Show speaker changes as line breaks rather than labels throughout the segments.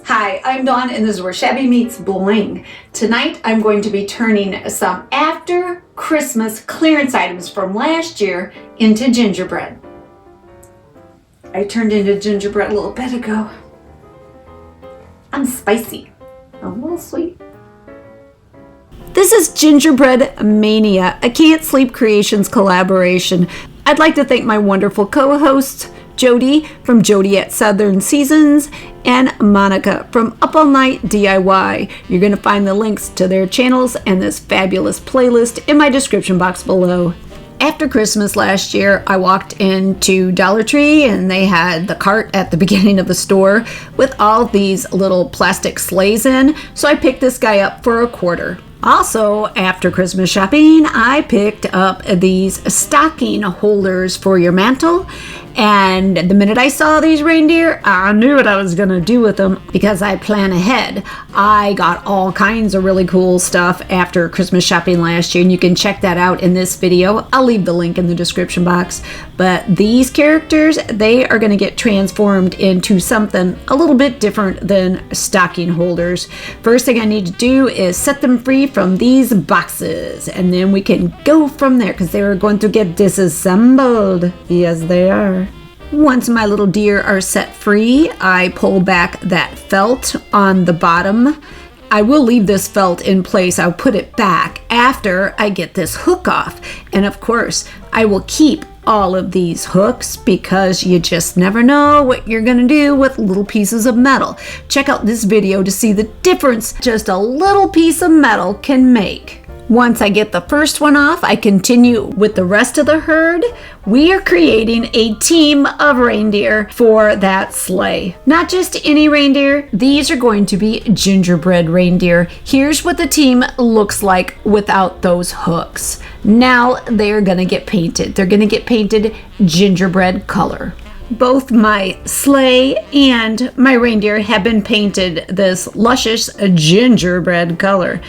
Hi, I'm Dawn and this is where Shabby meets Bling. Tonight I'm going to be turning some after Christmas clearance items from last year into gingerbread. I turned into gingerbread a little bit ago. I'm spicy, a little sweet. This is Gingerbread Mania, a Can't Sleep Creations collaboration. I'd like to thank my wonderful co-hosts, Jody from Jody at Southern Seasons and Monica from Up All Night DIY. You're going to find the links to their channels and this fabulous playlist in my description box below. After Christmas last year, I walked into Dollar Tree and they had the cart at the beginning of the store with all these little plastic sleighs in, so I picked this guy up for $1. Also, after Christmas shopping, I picked up these stocking holders for your mantle. And the minute I saw these reindeer, I knew what I was going to do with them because I plan ahead. I got all kinds of really cool stuff after Christmas shopping last year, and you can check that out in this video. I'll leave the link in the description box. But these characters, they are going to get transformed into something a little bit different than stocking holders. First thing I need to do is set them free from these boxes, and then we can go from there because they are going to get disassembled. Yes, they are. Once my little deer are set free, I pull back that felt on the bottom. I will leave this felt in place. I'll put it back after I get this hook off. And of course, I will keep all of these hooks because you just never know what you're gonna do with little pieces of metal. Check out this video to see the difference just a little piece of metal can make. Once I get the first one off, I continue with the rest of the herd. We are creating a team of reindeer for that sleigh. Not just any reindeer, these are going to be gingerbread reindeer. Here's what the team looks like without those hooks. Now they're gonna get painted. They're gonna get painted gingerbread color. Both my sleigh and my reindeer have been painted this luscious gingerbread color.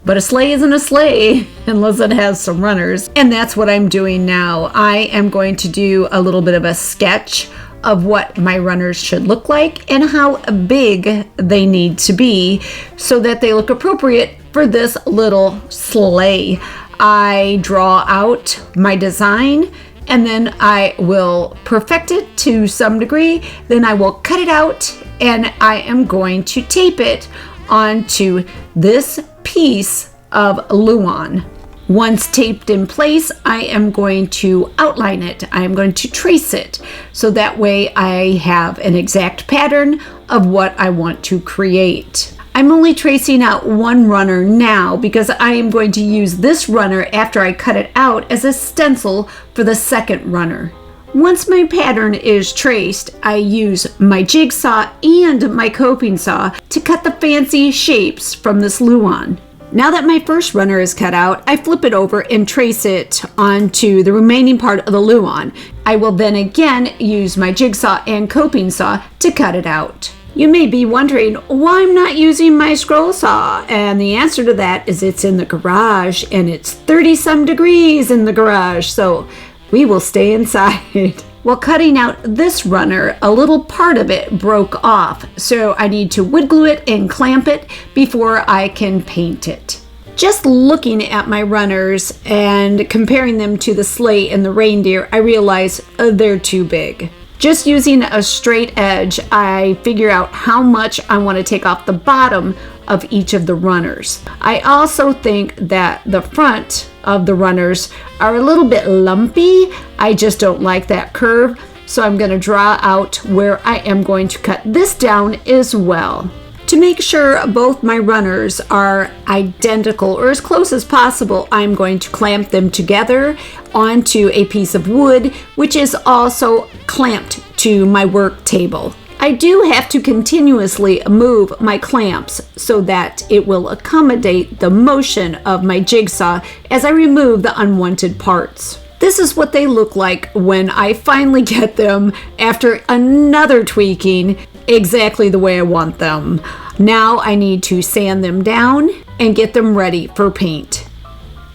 But a sleigh isn't a sleigh unless it has some runners. And that's what I'm doing now. I am going to do a little bit of a sketch of what my runners should look like and how big they need to be so that they look appropriate for this little sleigh. I draw out my design and then I will perfect it to some degree. Then I will cut it out and I am going to tape it onto this piece of Luan. Once taped in place, I am going to outline it. I am going to trace it so that way I have an exact pattern of what I want to create. I'm only tracing out one runner now because I am going to use this runner after I cut it out as a stencil for the second runner. Once my pattern is traced, I use my jigsaw and my coping saw to cut the fancy shapes from this Luan. Now that my first runner is cut out, I flip it over and trace it onto the remaining part of the Luan. I will then again use my jigsaw and coping saw to cut it out. You may be wondering why I'm not using my scroll saw, and the answer to that is it's in the garage and it's 30-some degrees in the garage, so we will stay inside. While cutting out this runner, a little part of it broke off, so I need to wood glue it and clamp it before I can paint it. Just looking at my runners and comparing them to the sleigh and the reindeer, I realize they're too big. Just using a straight edge, I figure out how much I want to take off the bottom of each of the runners. I also think that the front of the runners are a little bit lumpy. I just don't like that curve, so I'm going to draw out where I am going to cut this down as well. To make sure both my runners are identical or as close as possible, I'm going to clamp them together onto a piece of wood, which is also clamped to my work table. I do have to continuously move my clamps so that it will accommodate the motion of my jigsaw as I remove the unwanted parts. This is what they look like when I finally get them after another tweaking exactly the way I want them. Now I need to sand them down and get them ready for paint.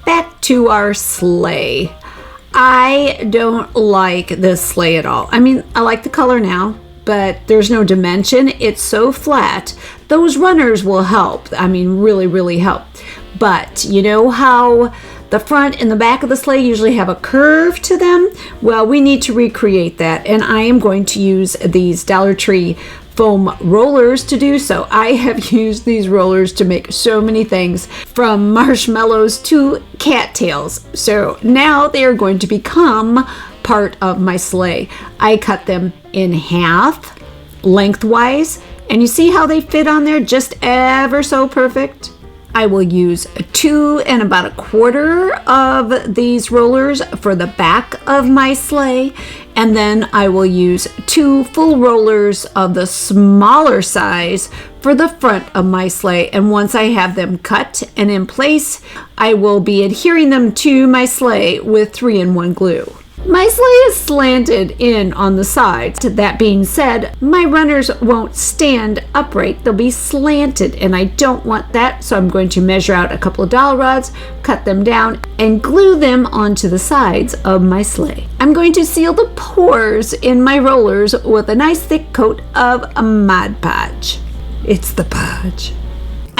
Back to our sleigh. I don't like this sleigh at all. I mean, I like the color now, but there's no dimension. It's so flat. Those runners will help. I mean, really, really help. But you know how the front and the back of the sleigh usually have a curve to them? Well, we need to recreate that, and I am going to use these Dollar Tree foam rollers to do so. I have used these rollers to make so many things, from marshmallows to cattails. So now they are going to become part of my sleigh. I cut them in half lengthwise, and you see how they fit on there just ever so perfect? I will use 2 and about 1/4 of these rollers for the back of my sleigh, and then I will use 2 full rollers of the smaller size for the front of my sleigh. And once I have them cut and in place, I will be adhering them to my sleigh with 3-in-1 glue. My sleigh is slanted in on the sides. That being said, my runners won't stand upright. They'll be slanted, and I don't want that, so I'm going to measure out a couple of dowel rods, cut them down, and glue them onto the sides of my sleigh. I'm going to seal the pores in my rollers with a nice thick coat of Mod Podge. It's the Podge.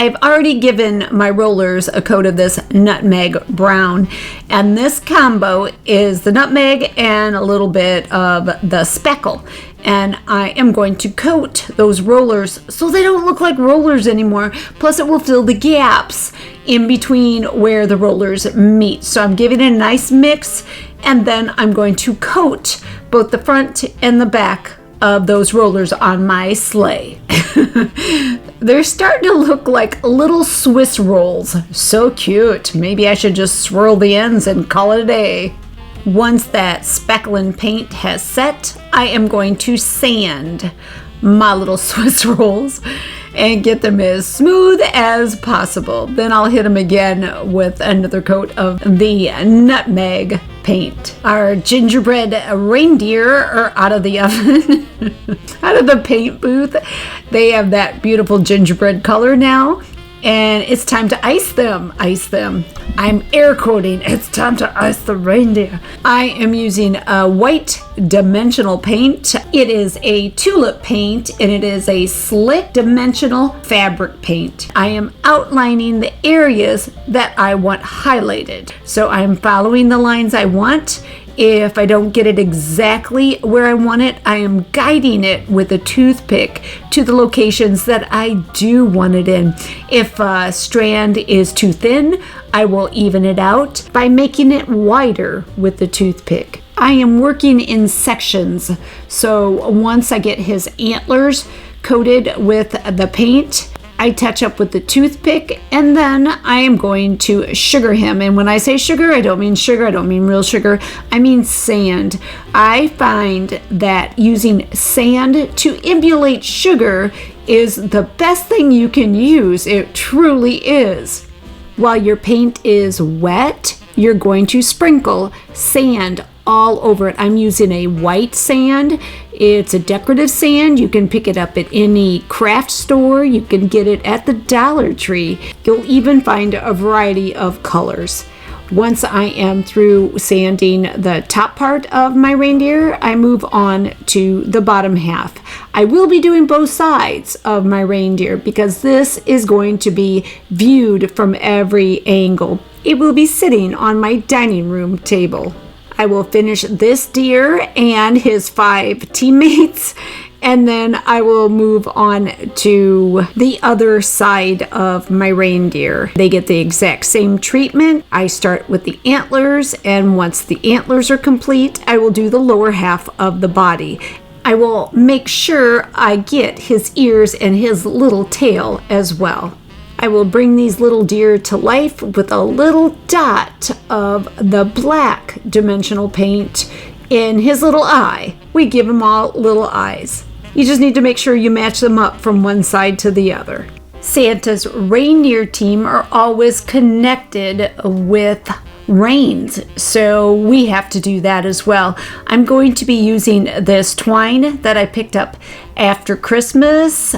I've already given my rollers a coat of this nutmeg brown, and this combo is the nutmeg and a little bit of the speckle. And I am going to coat those rollers so they don't look like rollers anymore. Plus it will fill the gaps in between where the rollers meet. So I'm giving it a nice mix, and then I'm going to coat both the front and the back of those rollers on my sleigh. They're starting to look like little Swiss rolls. So cute. Maybe I should just swirl the ends and call it a day. Once that speckling paint has set, I am going to sand my little Swiss rolls and get them as smooth as possible. Then I'll hit them again with another coat of the nutmeg paint. Our gingerbread reindeer are out of the oven, out of the paint booth. They have that beautiful gingerbread color now, and it's time to ice them. I'm air quoting, it's time to ice the reindeer. I am using a white dimensional paint. It is a tulip paint, and it is a slick dimensional fabric paint. I am outlining the areas that I want highlighted. So I'm following the lines I want. If I don't get it exactly where I want it, I am guiding it with a toothpick to the locations that I do want it in. If a strand is too thin, I will even it out by making it wider with the toothpick. I am working in sections, so once I get his antlers coated with the paint, I touch up with the toothpick, and then I am going to sugar him. And when I say sugar, I don't mean sugar, I don't mean real sugar, I mean sand. I find that using sand to emulate sugar is the best thing you can use. It truly is. While your paint is wet, you're going to sprinkle sand all over it. I'm using a white sand. It's a decorative sand. You can pick it up at any craft store. You can get it at the Dollar Tree. You'll even find a variety of colors. Once I am through sanding the top part of my reindeer, I move on to the bottom half. I will be doing both sides of my reindeer because this is going to be viewed from every angle. It will be sitting on my dining room table. I will finish this deer and his 5 teammates, and then I will move on to the other side of my reindeer. They get the exact same treatment. I start with the antlers, and once the antlers are complete, I will do the lower half of the body. I will make sure I get his ears and his little tail as well. I will bring these little deer to life with a little dot of the black dimensional paint in his little eye. We give them all little eyes. You just need to make sure you match them up from one side to the other. Santa's reindeer team are always connected with reins, so we have to do that as well. I'm going to be using this twine that I picked up after Christmas,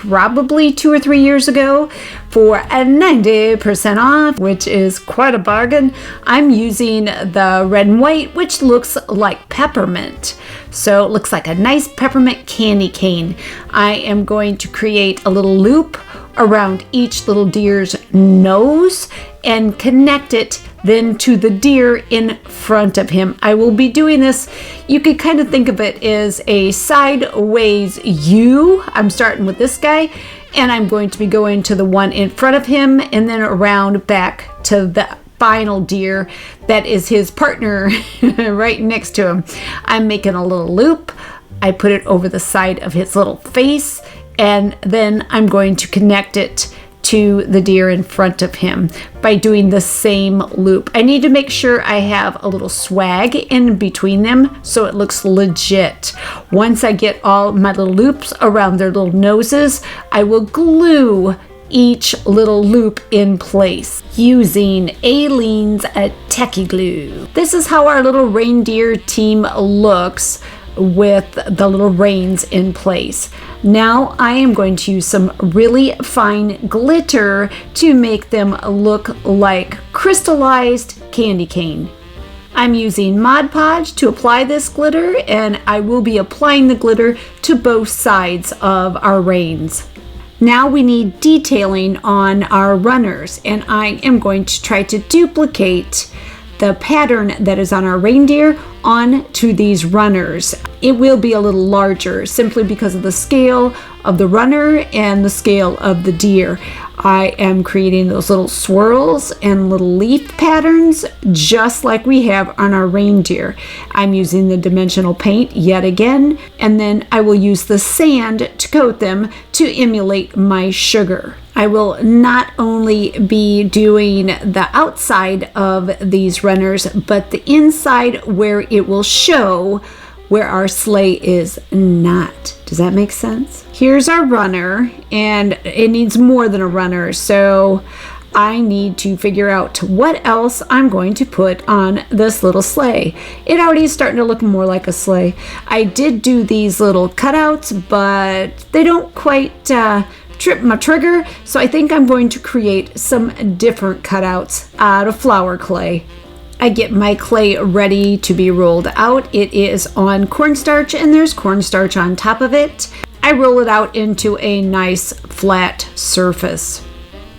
probably 2 or 3 years ago for a 90% off, which is quite a bargain. I'm using the red and white, which looks like peppermint. So it looks like a nice peppermint candy cane. I am going to create a little loop around each little deer's nose and connect it then to the deer in front of him. I will be doing this, you could kind of think of it as a sideways U. I'm starting with this guy, and I'm going to be going to the one in front of him and then around back to the final deer that is his partner right next to him. I'm making a little loop. I put it over the side of his little face, and then I'm going to connect it to the deer in front of him by doing the same loop. I need to make sure I have a little swag in between them so it looks legit. Once I get all my little loops around their little noses, I will glue each little loop in place using Aleene's Techie Glue. This is how our little reindeer team looks with the little reins in place. Now I am going to use some really fine glitter to make them look like crystallized candy cane. I'm using Mod Podge to apply this glitter, and I will be applying the glitter to both sides of our reins. Now we need detailing on our runners, and I am going to try to duplicate the pattern that is on our reindeer onto these runners. It will be a little larger simply because of the scale of the runner and the scale of the deer. I am creating those little swirls and little leaf patterns just like we have on our reindeer. I'm using the dimensional paint yet again, and then I will use the sand to coat them to emulate my sugar. I will not only be doing the outside of these runners, but the inside where it will show where our sleigh is not. Does that make sense? Here's our runner, and it needs more than a runner, so I need to figure out what else I'm going to put on this little sleigh. It already is starting to look more like a sleigh. I did do these little cutouts, but they don't quite trip my trigger, so I think I'm going to create some different cutouts out of flour clay. I get my clay ready to be rolled out. It is on cornstarch, and there's cornstarch on top of it. I roll it out into a nice flat surface.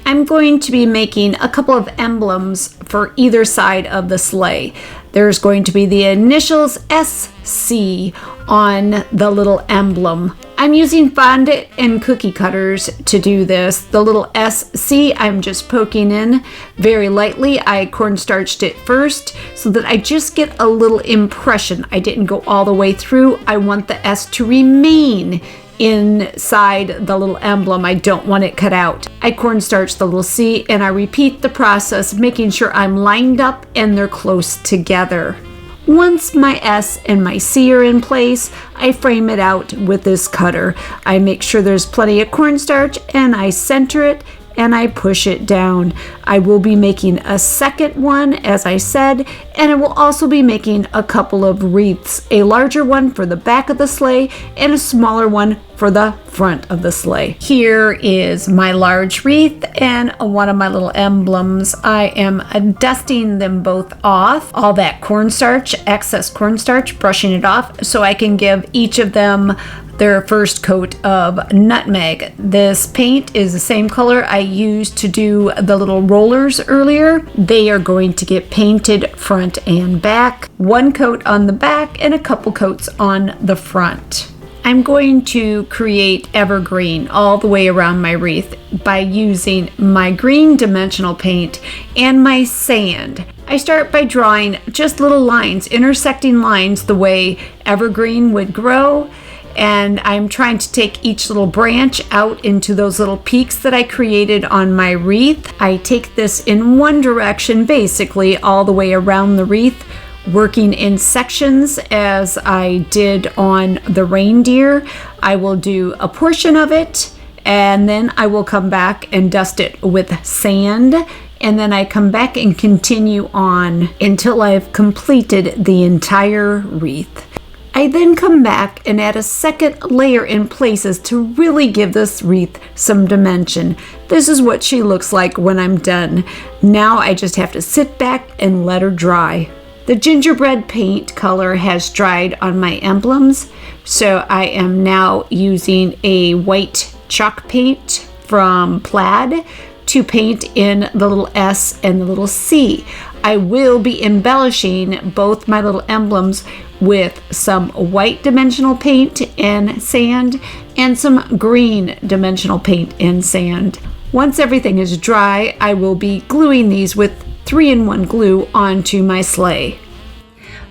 I'm going to be making a couple of emblems for either side of the sleigh. There's going to be the initials SC on the little emblem. I'm using fondant and cookie cutters to do this. The little SC I'm just poking in very lightly. I cornstarched it first so that I just get a little impression. I didn't go all the way through. I want the S to remain inside the little emblem. I don't want it cut out. I cornstarch the little C, and I repeat the process, making sure I'm lined up and they're close together. Once my S and my C are in place, I frame it out with this cutter. I make sure there's plenty of cornstarch, and I center it and I push it down. I will be making a second one, as I said, and I will also be making a couple of wreaths, a larger one for the back of the sleigh and a smaller one for the front of the sleigh. Here is my large wreath and one of my little emblems. I am dusting them both off, all that cornstarch, excess cornstarch, brushing it off so I can give each of them their first coat of nutmeg. This paint is the same color I used to do the little rollers earlier. They are going to get painted front and back. One coat on the back and a couple coats on the front. I'm going to create evergreen all the way around my wreath by using my green dimensional paint and my sand. I start by drawing just little lines, intersecting lines the way evergreen would grow. And I'm trying to take each little branch out into those little peaks that I created on my wreath. I take this in one direction, basically all the way around the wreath, working in sections as I did on the reindeer. I will do a portion of it, and then I will come back and dust it with sand. And then I come back and continue on until I've completed the entire wreath. I then come back and add a second layer in places to really give this wreath some dimension. This is what she looks like when I'm done. Now I just have to sit back and let her dry. The gingerbread paint color has dried on my emblems, so I am now using a white chalk paint from Plaid to paint in the little S and the little C. I will be embellishing both my little emblems with some white dimensional paint and sand and some green dimensional paint and sand. Once everything is dry, I will be gluing these with 3-in-1 glue onto my sleigh.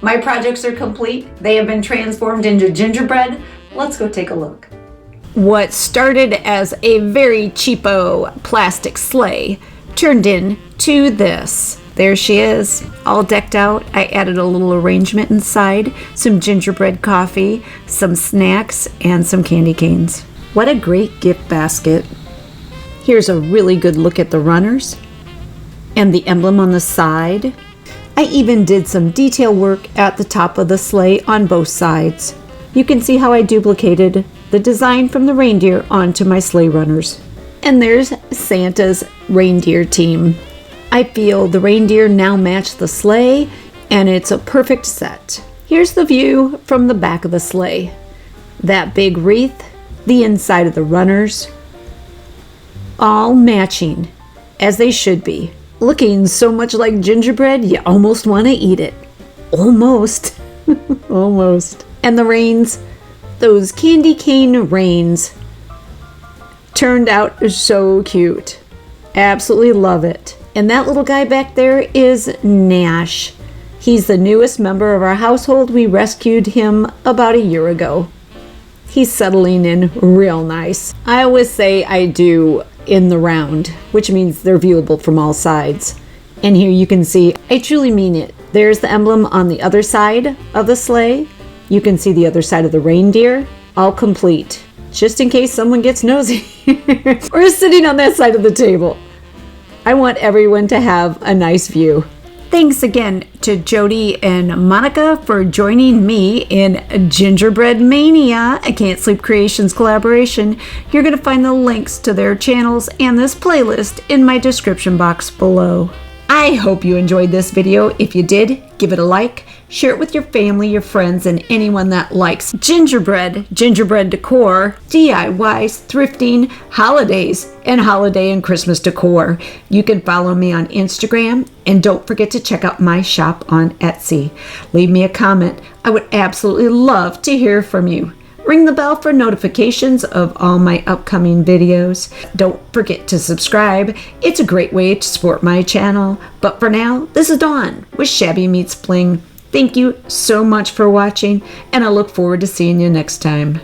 My projects are complete. They have been transformed into gingerbread. Let's go take a look. What started as a very cheapo plastic sleigh turned into this. There she is, all decked out. I added a little arrangement inside, some gingerbread coffee, some snacks, and some candy canes. What a great gift basket. Here's a really good look at the runners and the emblem on the side. I even did some detail work at the top of the sleigh on both sides. You can see how I duplicated the design from the reindeer onto my sleigh runners. And there's Santa's reindeer team. I feel the reindeer now match the sleigh, and it's a perfect set. Here's the view from the back of the sleigh. That big wreath, the inside of the runners, all matching, as they should be. Looking so much like gingerbread, you almost want to eat it. Almost. Almost. And the reins, those candy cane reins, turned out so cute. Absolutely love it. And that little guy back there is Nash. He's the newest member of our household. We rescued him about a year ago. He's settling in real nice. I always say I do in the round, which means they're viewable from all sides. And here you can see, I truly mean it. There's the emblem on the other side of the sleigh. You can see the other side of the reindeer, all complete, just in case someone gets nosy or is sitting on that side of the table. I want everyone to have a nice view. Thanks again to Jody and Monica for joining me in Gingerbread Mania, a Can't Sleep Creations collaboration. You're going to find the links to their channels and this playlist in my description box below. I hope you enjoyed this video. If you did, give it a like, share it with your family, your friends, and anyone that likes gingerbread, gingerbread decor, DIYs, thrifting, holidays, and holiday and Christmas decor. You can follow me on Instagram, and don't forget to check out my shop on Etsy. Leave me a comment. I would absolutely love to hear from you. Ring the bell for notifications of all my upcoming videos. Don't forget to subscribe. It's a great way to support my channel. But for now, this is Dawn with Shabby Meets Bling. Thank you so much for watching, and I look forward to seeing you next time.